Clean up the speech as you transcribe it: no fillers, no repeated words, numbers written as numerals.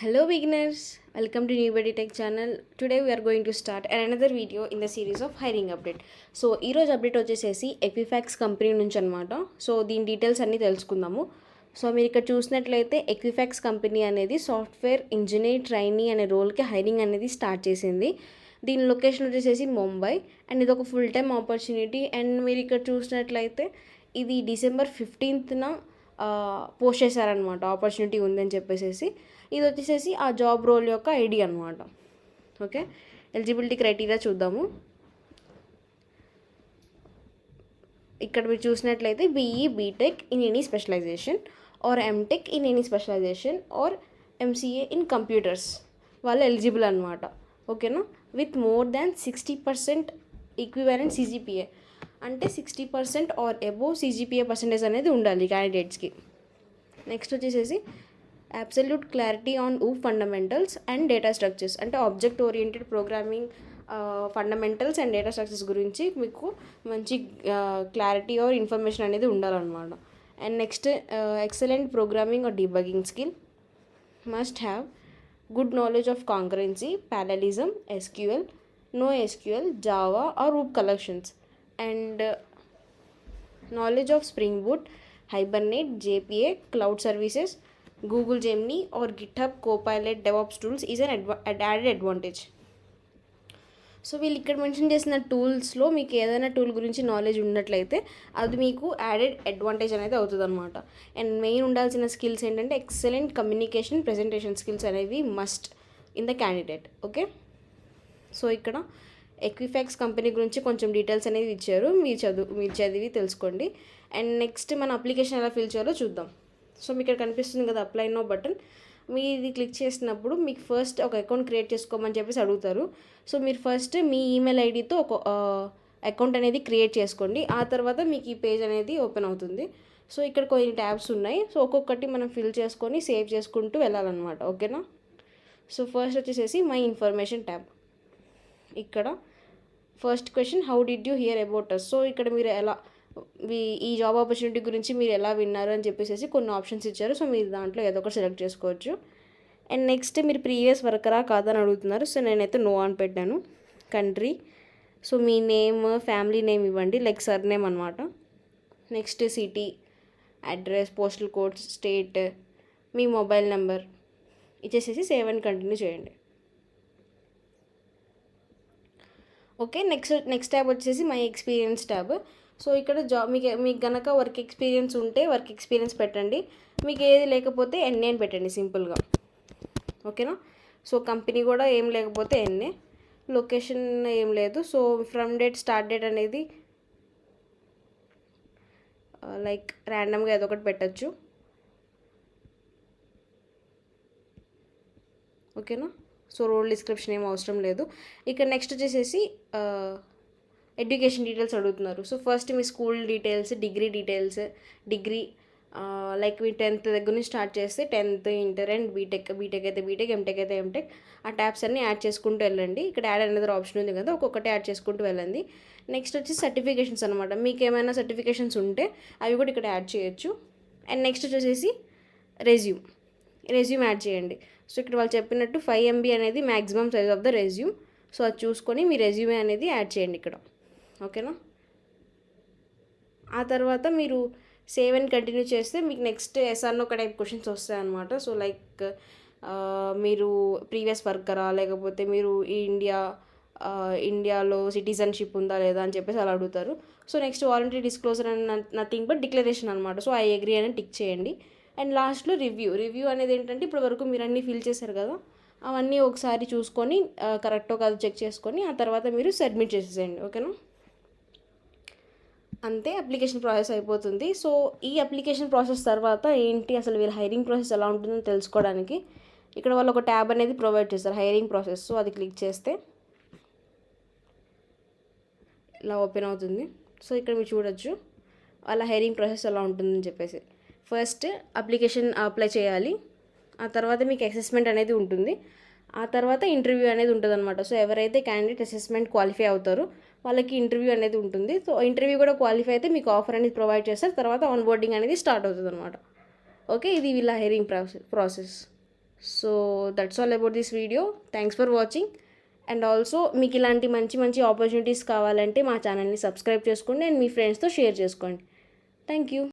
Hello beginners, welcome to New Buddy Tech channel. Today we are going to start another video in the series of hiring update. So ఈరోజు update వచ్చేసేసి ఎక్విఫాక్స్ company నుంచి అనమాట. So దీని details అన్నీ తెలుసుకుందాము. So మీరు ఇక్కడ చూసినట్లయితే ఎక్విఫాక్స్ కంపెనీ అనేది సాఫ్ట్వేర్ ఇంజనీర్ ట్రైనీ అనే రోల్కి హైరింగ్ అనేది స్టార్ట్ చేసింది. దీని లొకేషన్ వచ్చేసేసి ముంబై అండ్ ఇది ఒక ఫుల్ టైమ్ ఆపర్చునిటీ. అండ్ మీరు ఇక్కడ చూసినట్లయితే ఇది December 15th పోస్ట్ చేశారనమాట, ఆపర్చునిటీ ఉందని చెప్పేసి. ఇది వచ్చేసేసి ఆ జాబ్ రోల్ యొక్క ఐడి అనమాట. ఓకే, ఎలిజిబిలిటీ క్రైటీరియా చూద్దాము. ఇక్కడ మీరు చూసినట్లయితే BE BTech in any specialisation or MTech in any specialisation or MCA in computers వాళ్ళు ఎలిజిబుల్ అనమాట. ఓకేనా, with more than 60% equivalent CGPA, అంటే 60% ఆర్ అబోవ్ సిజిపిఏ పర్సెంటేజ్ అనేది ఉండాలి క్యాండిడేట్స్కి. నెక్స్ట్ వచ్చేసేసి absolute clarity on OOP fundamentals and data structures, అంటే object oriented programming fundamentals and data structures గురించి మీకు మంచి క్లారిటీ ఆర్ ఇన్ఫర్మేషన్ అనేది ఉండాలన్నమాట. And next excellent programming or debugging skill, must have good knowledge of concurrency, parallelism, SQL, NoSQL, Java or OOP collections, and knowledge of Spring Boot, Hibernate, JPA, cloud services, Google Gemini or GitHub Copilot DevOps tools is an added advantage. So వీళ్ళు ఇక్కడ mention చేసిన టూల్స్లో మీకు ఏదైనా tool గురించి knowledge ఉన్నట్లయితే అది మీకు added advantage అనేది అవుతుంది అనమాట. అండ్ మెయిన్ ఉండాల్సిన స్కిల్స్ ఏంటంటే ఎక్సలెంట్ కమ్యూనికేషన్, ప్రెజెంటేషన్ స్కిల్స్ అనేవి must in the candidate. Okay, so ఇక్కడ ఎక్విఫాక్స్ కంపెనీ గురించి కొంచెం డీటెయిల్స్ అనేది ఇచ్చారు, మీరు చదివి తెలుసుకోండి. అండ్ నెక్స్ట్ మన అప్లికేషన్ ఎలా ఫిల్ చేయాలో చూద్దాం. సో మీకు ఇక్కడ కనిపిస్తుంది కదా అప్లై నో బటన్, మీరు ఇది క్లిక్ చేసినప్పుడు మీకు ఫస్ట్ ఒక అకౌంట్ క్రియేట్ చేసుకోమని చెప్పేసి అడుగుతారు. సో మీరు ఫస్ట్ మీ ఈమెయిల్ ఐడితో ఒక అకౌంట్ అనేది క్రియేట్ చేసుకోండి. ఆ తర్వాత మీకు ఈ పేజ్ అనేది ఓపెన్ అవుతుంది. సో ఇక్కడ కొన్ని ట్యాబ్స్ ఉన్నాయి, సో ఒక్కొక్కటి మనం ఫిల్ చేసుకొని సేవ్ చేసుకుంటూ వెళ్ళాలన్నమాట. ఓకేనా, సో ఫస్ట్ వచ్చేసేసి మై ఇన్ఫర్మేషన్ ట్యాబ్. ఇక్కడ first question, how did you hear about us. So ఇక్కడ మీరు ఎలా ఈ జాబ్ ఆపర్చునిటీ గురించి మీరు ఎలా విన్నారు అని చెప్పేసి కొన్ని ఆప్షన్స్ ఇచ్చారు. సో మీరు దాంట్లో ఏదో ఒకటి సెలెక్ట్ చేసుకోవచ్చు. అండ్ నెక్స్ట్ మీరు ప్రీవియస్ వర్కరా కాదని అడుగుతున్నారు. సో నేనైతే నో అని పెట్టాను. కంట్రీ, సో మీ నేమ్, ఫ్యామిలీ నేమ్ ఇవ్వండి, లైక్ సర్ నేమ్ అనమాట. Next city, address, postal code, state, మీ మొబైల్ నెంబర్ ఇచ్చేసేసి సేవ్ అండ్ కంటిన్యూ చేయండి. ఓకే, నెక్స్ట్ ట్యాబ్ వచ్చేసి మై ఎక్స్పీరియన్స్ ట్యాబ్. సో ఇక్కడ జాబ్ మీకు గనక వర్క్ ఎక్స్పీరియన్స్ ఉంటే వర్క్ ఎక్స్పీరియన్స్ పెట్టండి, మీకు ఏది లేకపోతే ఎన్ఏ అని పెట్టండి సింపుల్గా. ఓకేనా, సో కంపెనీ కూడా ఏం లేకపోతే ఎన్ఏ, లొకేషన్ ఏం లేదు. So from date, start date అనేది లైక్ ర్యాండమ్గా ఏదో ఒకటి పెట్టచ్చు. ఓకేనా, సో రోల్ డిస్క్రిప్షన్ ఏం అవసరం లేదు. ఇక్కడ నెక్స్ట్ వచ్చేసేసి ఎడ్యుకేషన్ డీటెయిల్స్ అడుగుతున్నారు. సో ఫస్ట్ మీ school details, degree details, degree like మీ 10th దగ్గర నుంచి స్టార్ట్ చేస్తే 10th, ఇంటర్ అండ్ బీటెక్ అయితే బీటెక్, ఎంటెక్ అయితే ఎంటెక్, ఆ ట్యాబ్స్ అన్నీ యాడ్ చేసుకుంటూ వెళ్ళండి. ఇక్కడ యాడ్ అనేది ఆప్షన్ ఉంది కదా, ఒక్కొక్కటి యాడ్ చేసుకుంటూ వెళ్ళండి. నెక్స్ట్ వచ్చి సర్టిఫికేషన్స్ అనమాట, మీకు ఏమైనా సర్టిఫికేషన్స్ ఉంటే అవి కూడా ఇక్కడ యాడ్ చేయొచ్చు. అండ్ నెక్స్ట్ వచ్చేసి రెజ్యూమ్ యాడ్ చేయండి. సో ఇక్కడ వాళ్ళు చెప్పినట్టు 5 MB అనేది maximum size of the resume. So అది చూసుకొని మీ రెజ్యూమే అనేది యాడ్ చేయండి ఇక్కడ. ఓకేనా, ఆ తర్వాత మీరు సేవ్ అండ్ కంటిన్యూ చేస్తే మీకు నెక్స్ట్ ఎస్ఆర్నో ఒక టైప్ క్వశ్చన్స్ వస్తాయన్నమాట. సో లైక్ మీరు ప్రీవియస్ వర్కరా, లేకపోతే మీరు ఇండియాలో సిటిజన్షిప్ ఉందా లేదా అని చెప్పేసి అలా అడుగుతారు. So next voluntary disclosure and nothing but declaration అనమాట. సో ఐ అగ్రీ అని టిక్ చేయండి. అండ్ లాస్ట్లో రివ్యూ అనేది ఏంటంటే ఇప్పటి వరకు మీరు అన్నీ ఫిల్ చేశారు కదా, అవన్నీ ఒకసారి చూసుకొని కరెక్టో కాదు చెక్ చేసుకొని ఆ తర్వాత మీరు సబ్మిట్ చేసేసేయండి. ఓకేనా, అంతే, అప్లికేషన్ ప్రాసెస్ అయిపోతుంది. సో ఈ అప్లికేషన్ ప్రాసెస్ తర్వాత ఏంటి, అసలు వీళ్ళ హైరింగ్ ప్రాసెస్ ఎలా ఉంటుందో తెలుసుకోవడానికి ఇక్కడ వాళ్ళు ఒక ట్యాబ్ అనేది ప్రొవైడ్ చేస్తారు, హైరింగ్ ప్రాసెస్. సో అది క్లిక్ చేస్తే ఇలా ఓపెన్ అవుతుంది. సో ఇక్కడ మీరు చూడొచ్చు వాళ్ళ హైరింగ్ ప్రాసెస్ ఎలా ఉంటుందని చెప్పేసి. ఫస్ట్ అప్లికేషన్ అప్లై చేయాలి, ఆ తర్వాత మీకు అసెస్మెంట్ అనేది ఉంటుంది, ఆ తర్వాత ఇంటర్వ్యూ అనేది ఉంటుంది అనమాట. సో ఎవరైతే క్యాండిడేట్ అసెస్మెంట్ క్వాలిఫై అవుతారో వాళ్ళకి ఇంటర్వ్యూ అనేది ఉంటుంది. సో ఇంటర్వ్యూ కూడా క్వాలిఫై అయితే మీకు ఆఫర్ అనేది ప్రొవైడ్ చేస్తారు, తర్వాత ఆన్ బోర్డింగ్ అనేది స్టార్ట్ అవుతుంది అనమాట. ఓకే, ఇది వీళ్ళ hiring process. So that's all about this video. Thanks for watching. And also మీకు ఇలాంటి మంచి మంచి ఆపర్చునిటీస్ కావాలంటే మా ఛానల్ని సబ్స్క్రైబ్ చేసుకోండి అండ్ మీ ఫ్రెండ్స్తో షేర్ చేసుకోండి. Thank you.